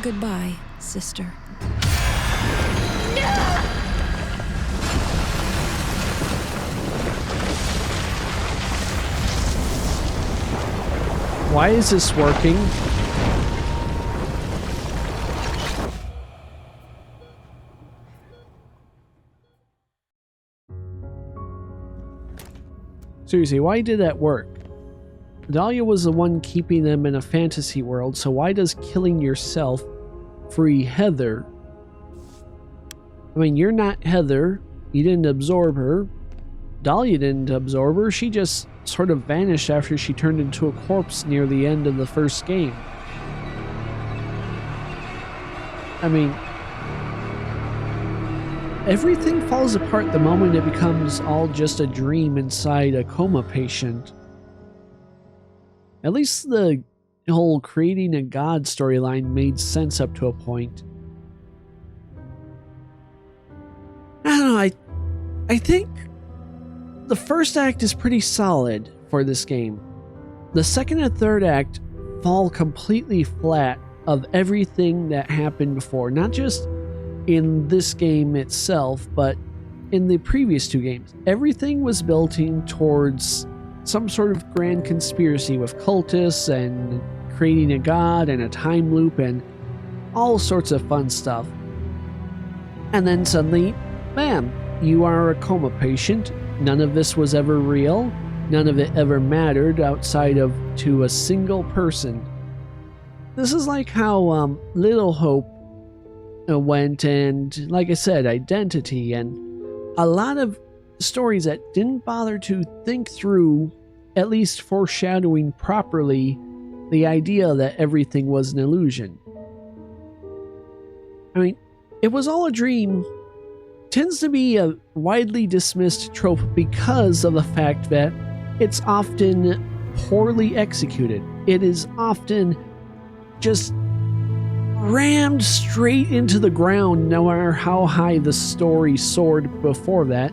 S6: Goodbye, sister.
S1: Why is this working? Seriously, why did that work? Dahlia was the one keeping them in a fantasy world, so why does killing yourself free Heather? I mean, you're not Heather. You didn't absorb her. Dahlia didn't absorb her. She just sort of vanished after she turned into a corpse near the end of the first game. I mean, everything falls apart the moment it becomes all just a dream inside a coma patient. At least the whole creating a god storyline made sense up to a point. I don't know, I think the first act is pretty solid for this game. The second and third act fall completely flat of everything that happened before, not just in this game itself, but in the previous two games. Everything was building towards some sort of grand conspiracy with cultists and creating a god and a time loop and all sorts of fun stuff. And then suddenly, bam, you are a coma patient. None of this was ever real. None of it ever mattered outside of to a single person. This is like how Little Hope went, and like I said, Identity, and a lot of stories that didn't bother to think through, at least foreshadowing properly, the idea that everything was an illusion. I mean, it was all a dream tends to be a widely dismissed trope because of the fact that it's often poorly executed. It is often just rammed straight into the ground, no matter how high the story soared before that,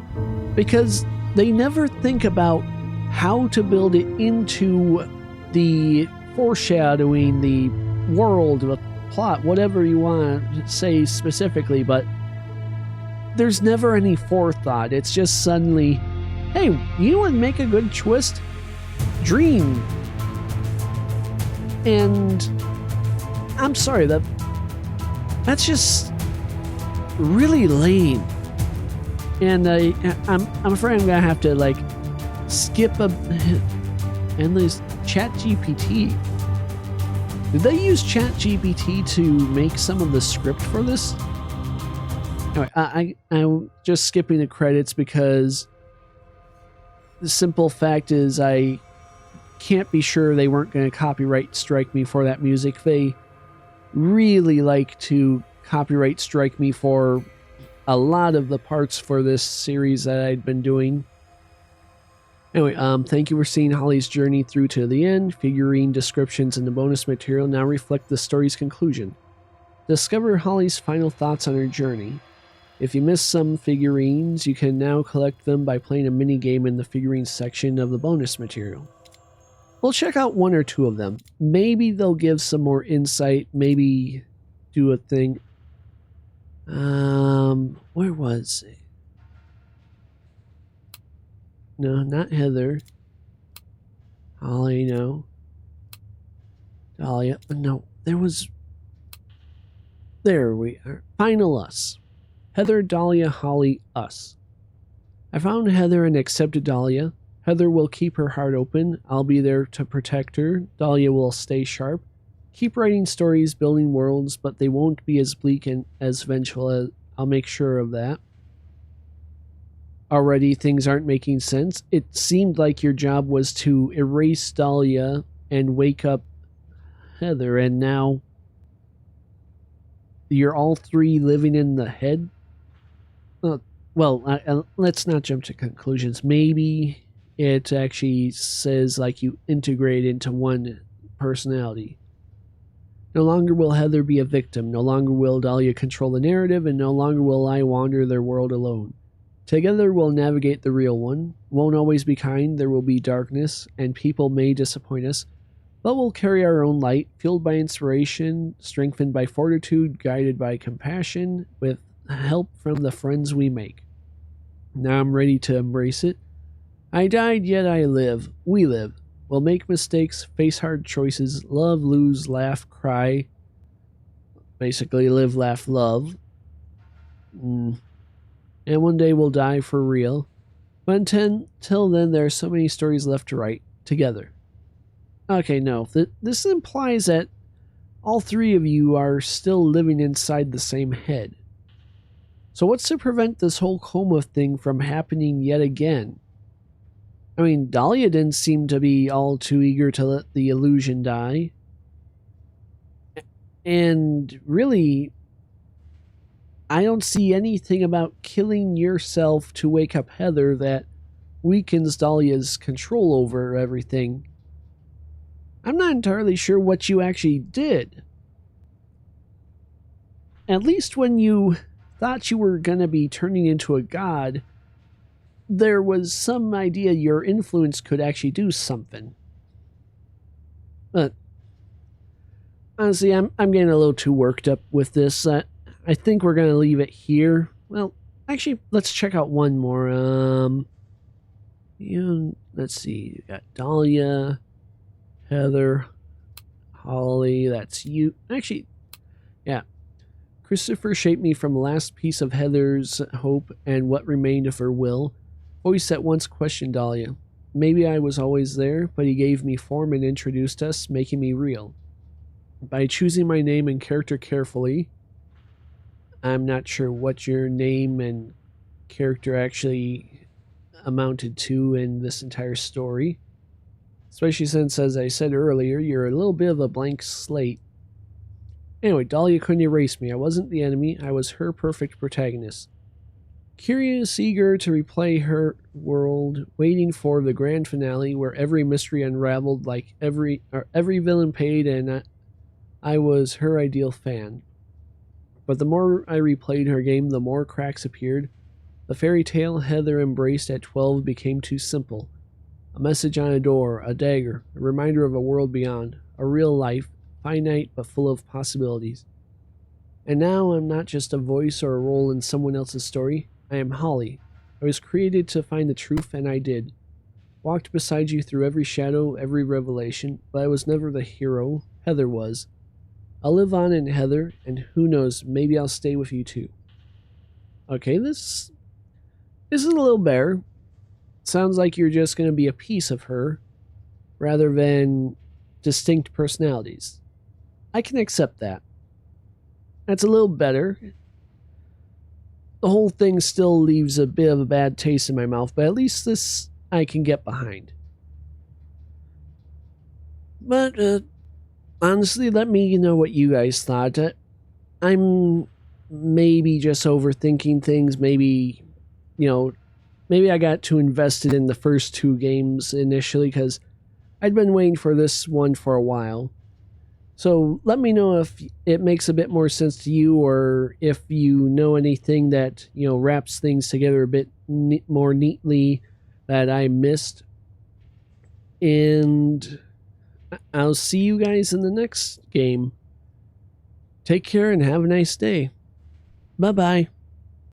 S1: because they never think about how to build it into the foreshadowing, the world, the plot, whatever you want to say specifically, but there's never any forethought. It's just suddenly, hey, you would make a good twist? Dream. And I'm sorry, that's just really lame. And I'm afraid I'm gonna have to like skip endless ChatGPT. Did they use ChatGPT to make some of the script for this? Anyway, I'm just skipping the credits because the simple fact is I can't be sure they weren't going to copyright strike me for that music. They really like to copyright strike me for a lot of the parts for this series that I'd been doing. Anyway, thank you for seeing Holly's journey through to the end. Figurine descriptions and the bonus material now reflect the story's conclusion. Discover Holly's final thoughts on her journey. If you missed some figurines, you can now collect them by playing a mini game in the figurines section of the bonus material. We'll check out one or two of them. Maybe they'll give some more insight, maybe do a thing. Where was it? No, not Heather. Holly, no. Dahlia, no, there was... There we are. Final us. Heather, Dahlia, Holly, us. I found Heather and accepted Dahlia. Heather will keep her heart open. I'll be there to protect her. Dahlia will stay sharp. Keep writing stories, building worlds, but they won't be as bleak and as vengeful as... I'll make sure of that. Already things aren't making sense. It seemed like your job was to erase Dahlia and wake up Heather, and now you're all three living in the head? Let's not jump to conclusions. Maybe it actually says like you integrate into one personality. No longer will Heather be a victim. No longer will Dahlia control the narrative, and no longer will I wander their world alone. Together we'll navigate the real one. Won't always be kind. There will be darkness, and people may disappoint us. But we'll carry our own light, fueled by inspiration, strengthened by fortitude, guided by compassion, with help from the friends we make. Now I'm ready to embrace it. I died, yet I live. We live. We'll make mistakes, face hard choices, love, lose, laugh, cry. Basically, live, laugh, love. And one day we'll die for real. But until then, there are so many stories left to write, together. Okay, no. This implies that all three of you are still living inside the same head. So what's to prevent this whole coma thing from happening yet again? I mean, Dahlia didn't seem to be all too eager to let the illusion die. And really, I don't see anything about killing yourself to wake up Heather that weakens Dahlia's control over everything. I'm not entirely sure what you actually did. At least when you thought you were going to be turning into a god, there was some idea your influence could actually do something. But honestly, I'm getting a little too worked up with this. I think we're going to leave it here. Well, actually, let's check out one more. Let's see. You got Dahlia, Heather, Holly. That's you. Actually, yeah. Christopher shaped me from the last piece of Heather's hope and what remained of her will. Voice at once questioned Dahlia. Maybe I was always there, but he gave me form and introduced us, making me real. By choosing my name and character carefully, I'm not sure what your name and character actually amounted to in this entire story. Especially since, as I said earlier, you're a little bit of a blank slate. Anyway, Dahlia couldn't erase me. I wasn't the enemy. I was her perfect protagonist. Curious, eager to replay her world, waiting for the grand finale where every mystery unraveled like every villain paid, and I was her ideal fan. But the more I replayed her game, the more cracks appeared. The fairy tale Heather embraced at 12 became too simple. A message on a door, a dagger, a reminder of a world beyond, a real life, finite but full of possibilities. And now I'm not just a voice or a role in someone else's story. I am Holly. I was created to find the truth, and I did. Walked beside you through every shadow, every revelation, but I was never the hero. Heather was. I'll live on in Heather, and who knows, maybe I'll stay with you too. Okay, this is a little better. Sounds like you're just going to be a piece of her, rather than distinct personalities. I can accept that. That's a little better. The whole thing still leaves a bit of a bad taste in my mouth, but at least this I can get behind. But, honestly, let me know what you guys thought. I'm maybe just overthinking things. Maybe I got too invested in the first 2 games initially because I'd been waiting for this one for a while. So let me know if it makes a bit more sense to you, or if you know anything that, you know, wraps things together a bit more neatly that I missed. And I'll see you guys in the next game. Take care and have a nice day. Bye-bye.